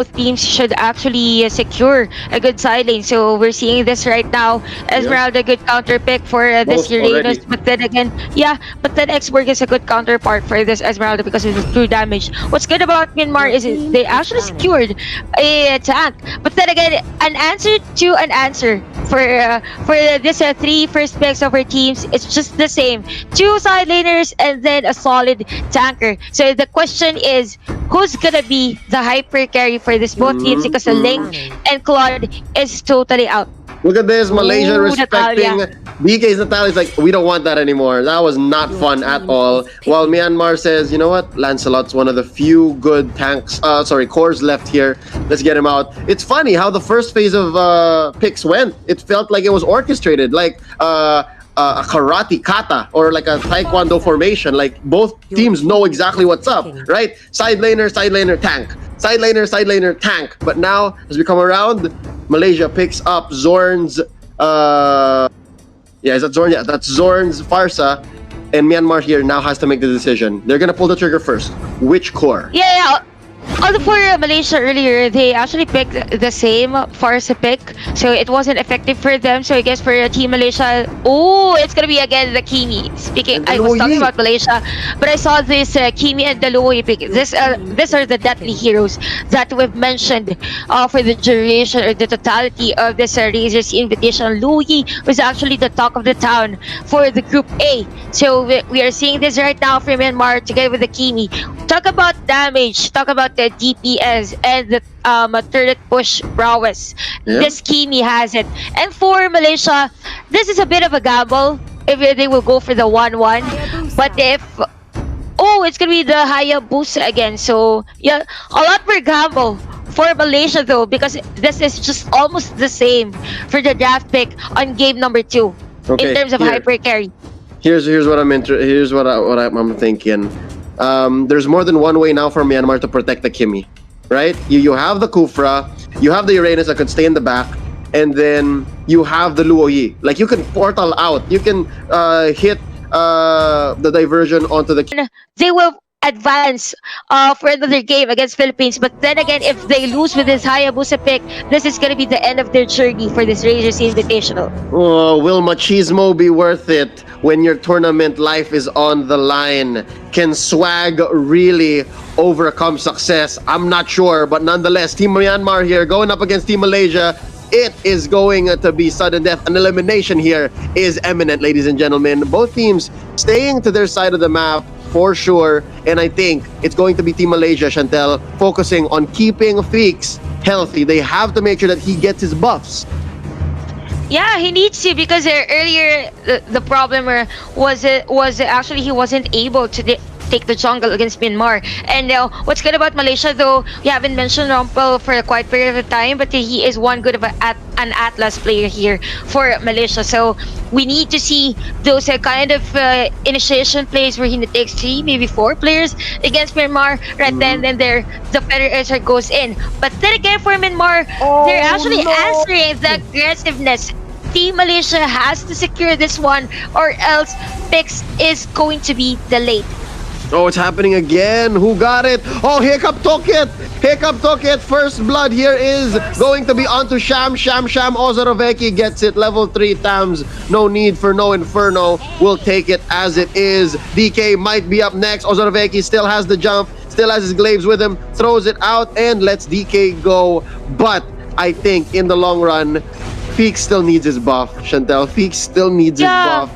both teams should actually secure a good side lane. So we're seeing this right now. Esmeralda, good counter pick for this Both Uranus. already. But then again, yeah, but then Xborg is a good counterpart for this Esmeralda because of the true damage. What's good about Myanmar is they actually secured a tank. But then again, an answer to an answer for this three first picks of our teams. It's just the same. Two side laners and then a solid tanker. So the question is, who's gonna be the hyper carry for this both teams because the Link and Claude is totally out. Look at this, Malaysia Ooh, respecting Natalia. BK's Natalia's like, we don't want that anymore. That was not fun at all. While Myanmar says, you know what? Lancelot's one of the few good cores left here. Let's get him out. It's funny how the first phase of picks went. It felt like it was orchestrated, like a karate kata or like a taekwondo formation. Like both teams know exactly what's up, right? Side laner, tank. Side laner, tank. But now, as we come around, Malaysia picks up Zorn's is that Zorn? Yeah, that's Zorn's Farsa. And Myanmar here now has to make the decision. They're gonna pull the trigger first. Which core? Yeah. Also for Malaysia earlier, they actually picked the same Farsa pick, so it wasn't effective for them. So I guess for Team Malaysia, it's gonna be again the Kimi. Speaking, I was talking about Malaysia, but I saw this Kimi and the Luoyi pick. These are the deadly heroes that we've mentioned for the duration or the totality of this Razer Sea-Invitational. Luoyi was actually the talk of the town for the Group A. So we are seeing this right now from Myanmar together with the Kimi. Talk about damage. Talk about the DPS and the turret push prowess. Yeah. This Kimi has it. And for Malaysia, this is a bit of a gamble if they will go for the 1-1. But if it's gonna be the Hayabusa again. So yeah, a lot more gamble for Malaysia though, because this is just almost the same for the draft pick on game number 2 in terms of hyper carry. Here's what I'm thinking. There's more than one way now for Myanmar to protect the Kimi, right? You have the Kufra, you have the Uranus that could stay in the back, and then you have the Luoyi. Like you can portal out, you can hit the diversion onto the. They will advance for another game against Philippines. But then again, if they lose with this Hayabusa pick, this is going to be the end of their journey for this Razer Sea-Invitational. Oh, will machismo be worth it when your tournament life is on the line? Can swag really overcome success? I'm not sure, but nonetheless, Team Myanmar here going up against Team Malaysia. It is going to be sudden death. An elimination here is imminent, ladies and gentlemen. Both teams staying to their side of the map for sure, and I think it's going to be Team Malaysia, Chantel, focusing on keeping FEEKZ healthy. They have to make sure that he gets his buffs. Yeah, he needs to, because earlier the problem was actually he wasn't able to take the jungle against Myanmar. And what's good about Malaysia though, we haven't mentioned Rumpel for a quite period of time, but he is one good of an Atlas player here for Malaysia. So we need to see those kind of initiation plays where he takes 3, maybe 4 players against Myanmar, right then the Predator goes in. But then again for Myanmar, they're actually answering the aggressiveness. Team Malaysia has to secure this one, or else PHICKZ is going to be delayed. Oh, it's happening again. Who got it? Oh, HICCUP took it. HICCUP took it. First blood here is going to be onto Sham. OZORAVEKI gets it. Level 3 Tams. No need for no Inferno. We'll take it as it is. DK might be up next. OZORAVEKI still has the jump. Still has his glaives with him. Throws it out and lets DK go. But I think in the long run, FEEKZ still needs his buff. Chantel, FEEKZ still needs his buff.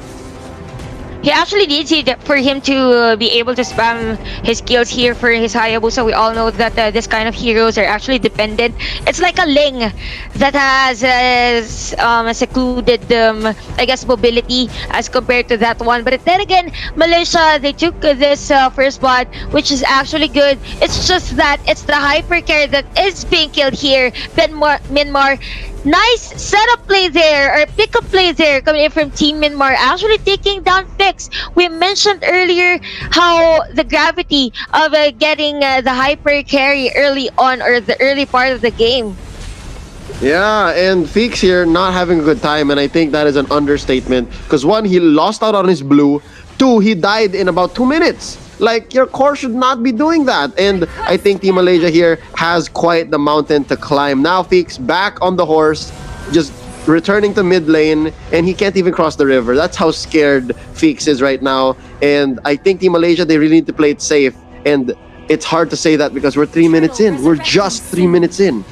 He actually needs it for him to be able to spam his skills here for his Hayabusa. We all know that this kind of heroes are actually dependent. It's like a Ling that has secluded, I guess, mobility as compared to that one. But then again, Malaysia, they took this first blood, which is actually good. It's just that it's the hyper carry that is being killed here. Myanmar. Nice setup play there, or pickup play there, coming in from Team Myanmar, actually taking down FEEKZ. We mentioned earlier how the gravity of getting the hyper carry early on, or the early part of the game. Yeah, and FEEKZ here not having a good time, and I think that is an understatement. Because 1, he lost out on his blue. 2, he died in about 2 minutes. Like, your core should not be doing that. And I think Team Malaysia here has quite the mountain to climb. Now FEEKZ back on the horse, just returning to mid lane, and he can't even cross the river. That's how scared FEEKZ is right now. And I think Team Malaysia, they really need to play it safe. And it's hard to say that because we're 3 minutes in. We're just 3 minutes in.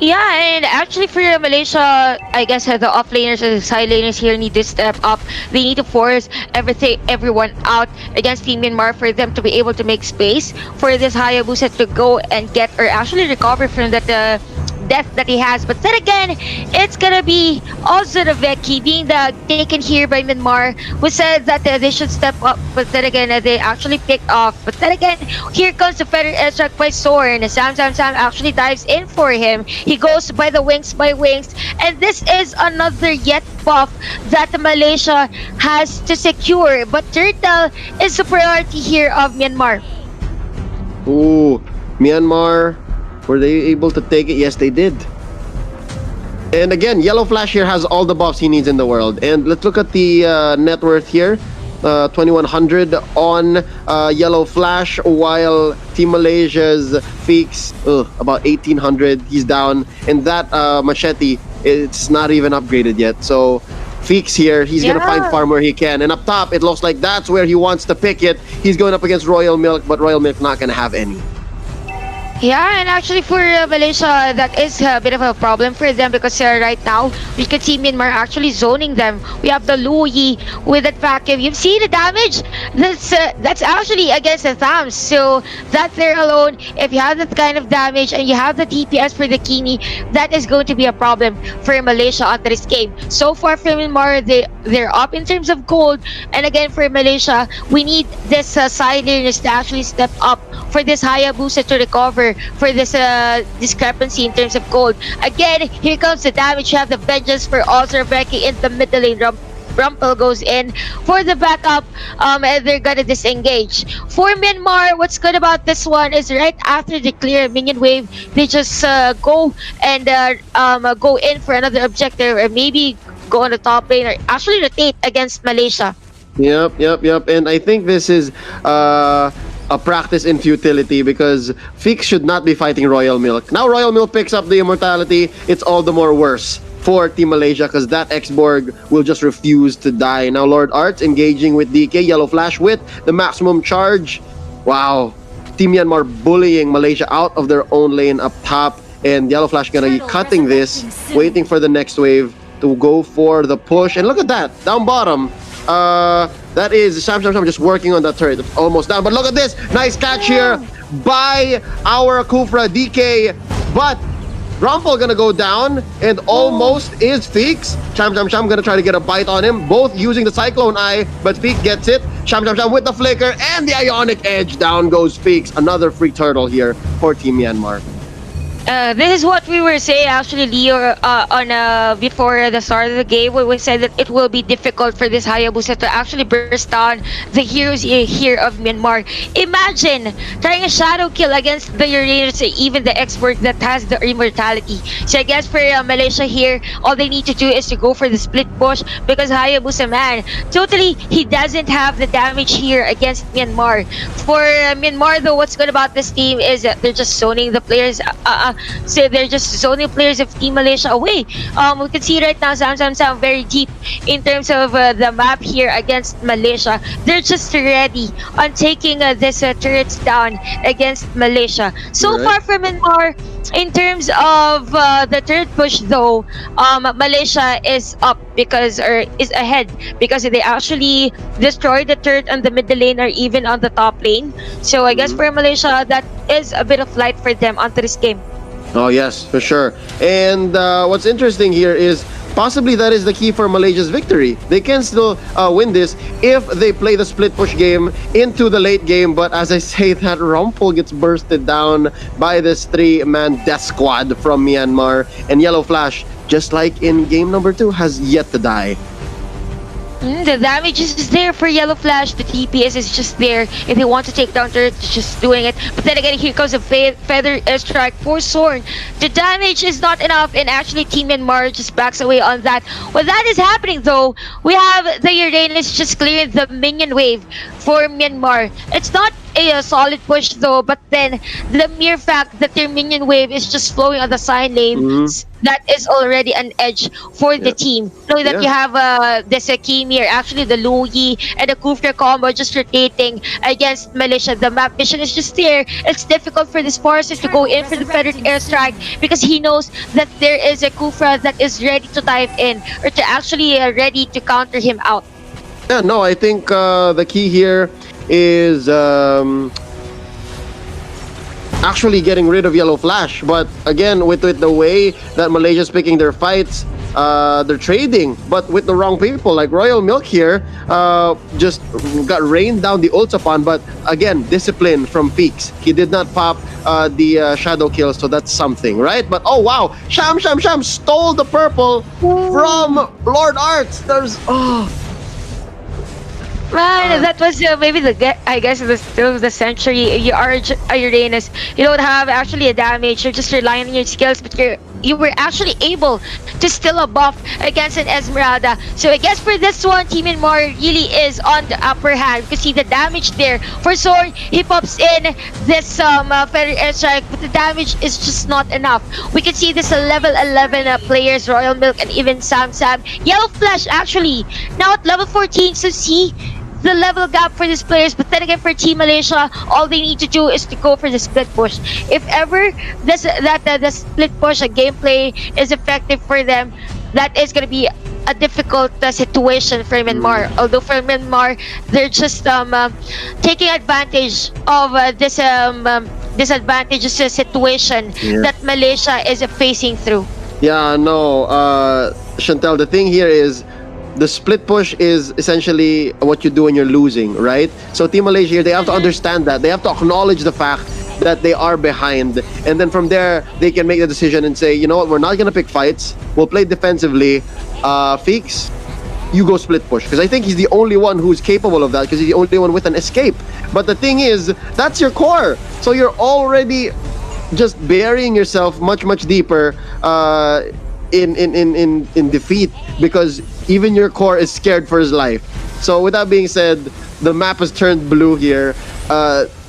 Yeah, and actually for Malaysia, I guess the offlaners and the side laners here need to step up. They need to force everyone out against Team Myanmar for them to be able to make space for this Hayabusa to go and get, or actually recover from that death that he has. But then again, it's gonna be OZORAVEKI being taken here by Myanmar, who said that they should step up. But then again, they actually picked off. But then again, here comes the feather airstrike by XORN. XAMXAMXAM actually dives in for him. He goes by the wings, and this is another yet buff that Malaysia has to secure. But Turtle is the priority here of Myanmar. Ooh, Myanmar. Were they able to take it? Yes, they did. And again, YELLOWFLASH here has all the buffs he needs in the world. And let's look at the net worth here. 2100 on YELLOWFLASH, while Team Malaysia's FEEKZ, about 1800. He's down. And that machete, it's not even upgraded yet. So FEEKZ here, he's gonna find farm where he can. And up top, it looks like that's where he wants to pick it. He's going up against Royal Milk, but Royal Milk not gonna have any. Yeah, and actually for Malaysia, that is a bit of a problem for them because right now we can see Myanmar actually zoning them. We have the Louis with that vacuum. You see the damage? That's actually against the thumbs. So that there alone, if you have that kind of damage and you have the DPS for the Kini, that is going to be a problem for Malaysia on this game. So far for Myanmar, they're up in terms of gold. And again for Malaysia, we need this side laners to actually step up for this Hayabusa to recover for this discrepancy in terms of gold. Again, here comes the damage. You have the vengeance for OZORAVEKI in the middle lane. Rumpel goes in for the backup, and they're gonna disengage. For Myanmar, what's good about this one is right after they clear minion wave, they just go and go in for another objective, or maybe go on the top lane, or actually rotate against Malaysia. Yep. And I think this is a practice in futility because FEEKZ should not be fighting Royal Milk. Now Royal Milk picks up the immortality. It's all the more worse for Team Malaysia because that X-Borg will just refuse to die. Now Lord ARTZ engaging with DK. YELLOWFLASH with the maximum charge. Wow. Team Myanmar bullying Malaysia out of their own lane up top. And YELLOWFLASH gonna be cutting this, waiting for the next wave to go for the push. And look at that, down bottom. That is XAMXAMXAM just working on that turret. It's almost down. But look at this. Nice catch here by our Kufra DK. But Rumpel gonna go down and almost is FEEKZ. XAMXAMXAM gonna try to get a bite on him. Both using the Cyclone Eye, but FEEKZ gets it. XAMXAMXAM with the flicker and the Ionic Edge. Down goes FEEKZ. Another free turtle here for Team Myanmar. This is what we were saying actually, Leo, before the start of the game. We said that it will be difficult for this Hayabusa to actually burst down the heroes here of Myanmar. Imagine trying a shadow kill against the Uranus, even the expert that has the immortality. So I guess for Malaysia here, all they need to do is to go for the split push because Hayabusa, man, totally he doesn't have the damage here against Myanmar. For Myanmar though, what's good about this team is that they're just zoning the players. So they're just zoning players of Team Malaysia away. We can see right now XAMXAMXAM very deep in terms of the map here against Malaysia. They're just ready on taking this turrets down against Malaysia. So far from Myanmar, in terms of the turret push though, Malaysia is up because, or is ahead because they actually destroyed the turret on the middle lane or even on the top lane. So I guess for Malaysia, that is a bit of light for them onto this game. Oh yes, for sure. And what's interesting here is possibly that is the key for Malaysia's victory. They can still win this if they play the split push game into the late game. But as I say, that Rumpel gets bursted down by this 3-man death squad from Myanmar. And YELLOWFLASH, just like in game number 2, has yet to die. The damage is just there for YELLOWFLASH. The TPS is just there. If they want to take down turret, just doing it. But then again, here comes a feather airstrike for Zorn. The damage is not enough, and actually Team Myanmar just backs away on that. When that is happening though, we have the Uranus just clearing the minion wave for Myanmar. It's not a solid push though, but then the mere fact that their minion wave is just flowing on the side lanes, that is already an edge for the team. Knowing that you have the Sakimir, actually the Louis and the Kufra combo just rotating against Malaysia. The map vision is just there. It's difficult for the Sparses to go in for the feathered airstrike because he knows that there is a Kufra that is ready to dive in or to actually ready to counter him out. Yeah, no, I think the key here is actually getting rid of YELLOWFLASH. But again, with the way that Malaysia's picking their fights, they're trading, but with the wrong people. Like Royal Milk here, just got rained down the ults upon. But again, discipline from FEEKZ. He did not pop the shadow kill, so that's something, right? But oh wow, Sham stole the purple from Lord ARTZ. There's Man, that was maybe I guess the still of the century. You are a Uranus. You don't have actually a damage. You're just relying on your skills, but you were actually able to steal a buff against an Esmeralda. So I guess for this one, Team Myanmar really is on the upper hand. You can see the damage there. For Zorn, he pops in this feather airstrike, but the damage is just not enough. We can see this level 11 players, Royal Milk and even XAMXAMXAM. YELLOWFLASH actually now at level 14. So see the level gap for these players, but then again for Team Malaysia, all they need to do is to go for the split push. If ever the split push gameplay is effective for them, that is going to be a difficult situation for Myanmar. Although for Myanmar, they're just taking advantage of this disadvantageous situation that Malaysia is facing through. Yeah, no, Chantel, the thing here is the split push is essentially what you do when you're losing, right? So Team Malaysia here, they have to understand that. They have to acknowledge the fact that they are behind. And then from there, they can make the decision and say, you know what, we're not going to pick fights. We'll play defensively. FEEKZ, you go split push. Because I think he's the only one who's capable of that because he's the only one with an escape. But the thing is, that's your core. So you're already just burying yourself much, much deeper in defeat because even your core is scared for his life. So with that being said, the map has turned blue here.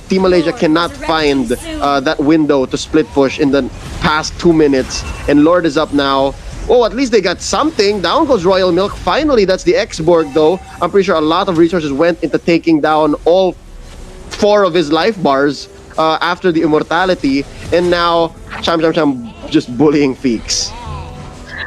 Team Malaysia cannot find that window to split push in the past 2 minutes, and Lord is up now. Oh, at least they got something. Down goes Royal Milk. Finally, that's the X-Borg though. I'm pretty sure a lot of resources went into taking down all 4 of his life bars after the immortality, and now Cham just bullying FEEKZ.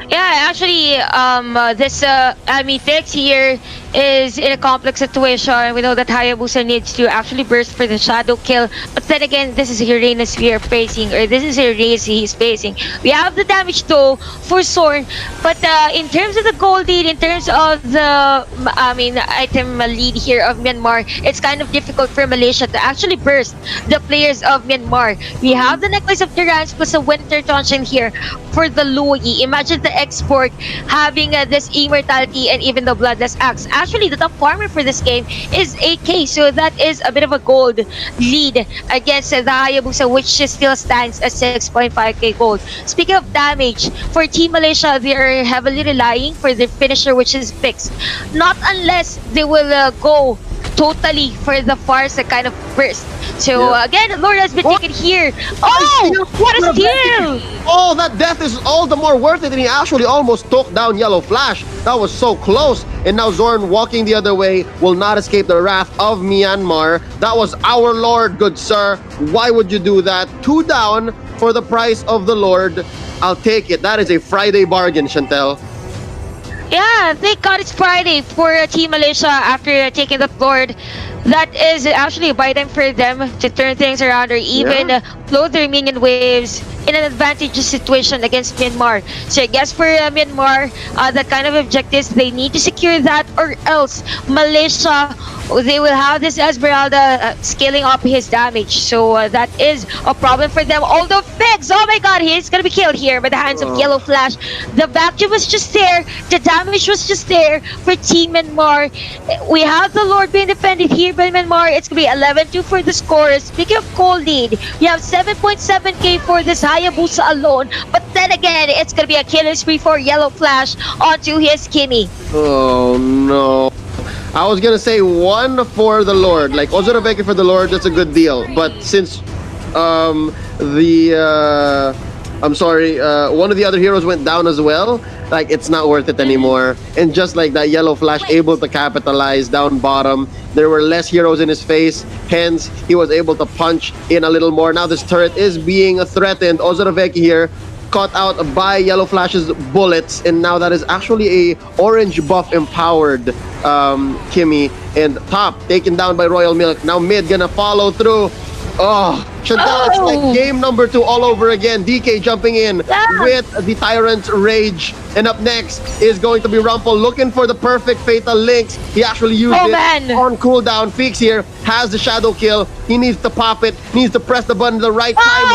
Yeah, actually, FEEKZ here is in a complex situation. We know that Hayabusa needs to actually burst for the shadow kill. But then again, this is Uranus we are facing, or this is Uranus he's facing. We have the damage though for Zorn. But in terms of the gold lead, in terms of the item lead here of Myanmar, it's kind of difficult for Malaysia to actually burst the players of Myanmar. We have the Necklace of Durance plus a Winter Tension here for the Louis. Imagine the export having this immortality and even the Bloodless Axe. Actually, the top farmer for this game is 8k, so that is a bit of a gold lead against the Hayabusa, which still stands at 6.5k gold. Speaking of damage, for Team Malaysia, they are heavily relying for their finisher, which is FEEKZ. Not unless they will go totally for the Farsa kind of burst. So again, Lord has been taken here. Oh, what a steal! Oh, that death is all the more worth it, and he actually almost took down YELLOWFLASH. That was so close. And now Zorn, walking the other way, will not escape the wrath of Myanmar. That was our Lord, good sir. Why would you do that? 2 down for the price of the Lord. I'll take it. That is a Friday bargain, Chantel. Yeah, thank God it's Friday for Team Malaysia after taking the Lord. that is actually a buy time for them to turn things around or even blow their minion waves in an advantageous situation against Myanmar. So I guess for Myanmar, that kind of objectives, they need to secure that, or else Malaysia, they will have this Esmeralda scaling up his damage. So that is a problem for them. Although FEEKZ, oh my god, he's gonna be killed here by the hands of YELLOWFLASH. The vacuum was just there, the damage was just there for Team Myanmar. We have the Lord being defended here by Myanmar. It's gonna be 11-2 for the score. Speaking of goal lead, we have 7.7k for this Hayabusa alone. But then again, it's gonna be a killing spree for YELLOWFLASH onto his Kimmy. Oh no. I was gonna say one for the Lord, like OZORAVEKI for the Lord, that's a good deal. But since one of the other heroes went down as well, like it's not worth it anymore. And just like that, YELLOWFLASH able to capitalize down bottom. There were less heroes in his face, hence he was able to punch in a little more. Now this turret is being threatened. OZORAVEKI here caught out by YELLOWFLASH's bullets, and now that is actually a orange buff empowered Kimmy, and top taken down by Royal Milk. Now mid gonna follow through. Oh, Chantal, it's like game number 2 all over again. DK jumping in with the Tyrant's Rage. And up next is going to be Rumpel looking for the perfect fatal links. He actually used it on cooldown. FEEKZ here has the shadow kill. He needs to pop it, needs to press the button at the right time.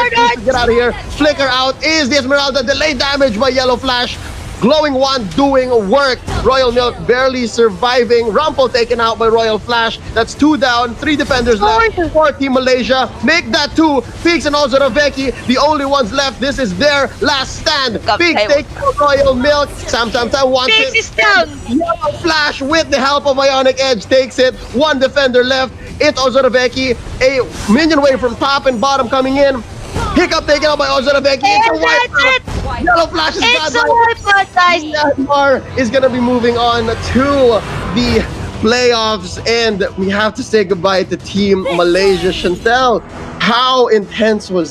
Needs to get out of here. Flicker out is the Esmeralda. Delayed damage by YELLOWFLASH. Glowing Wand doing work. Royal Milk barely surviving. Rumpel taken out by YELLOWFLASH. That's 2 down, 3 defenders left for Team Malaysia. Make that 2. FEEKZ and OZORAVEKI, the only ones left. This is their last stand. FEEKZ takes out Royal Milk. XAMXAMXAM wants it. FEEKZ is down. YELLOWFLASH with the help of Ionic Edge takes it. 1 defender left. It's OZORAVEKI. A minion wave from top and bottom coming in. HICCUP taken out by OZORAVEKI. It's a wipeout. YELLOWFLASH is it's a wipeout, guys. Myanmar is going to be moving on to the playoffs, and we have to say goodbye to Team Malaysia. Chantal, how intense was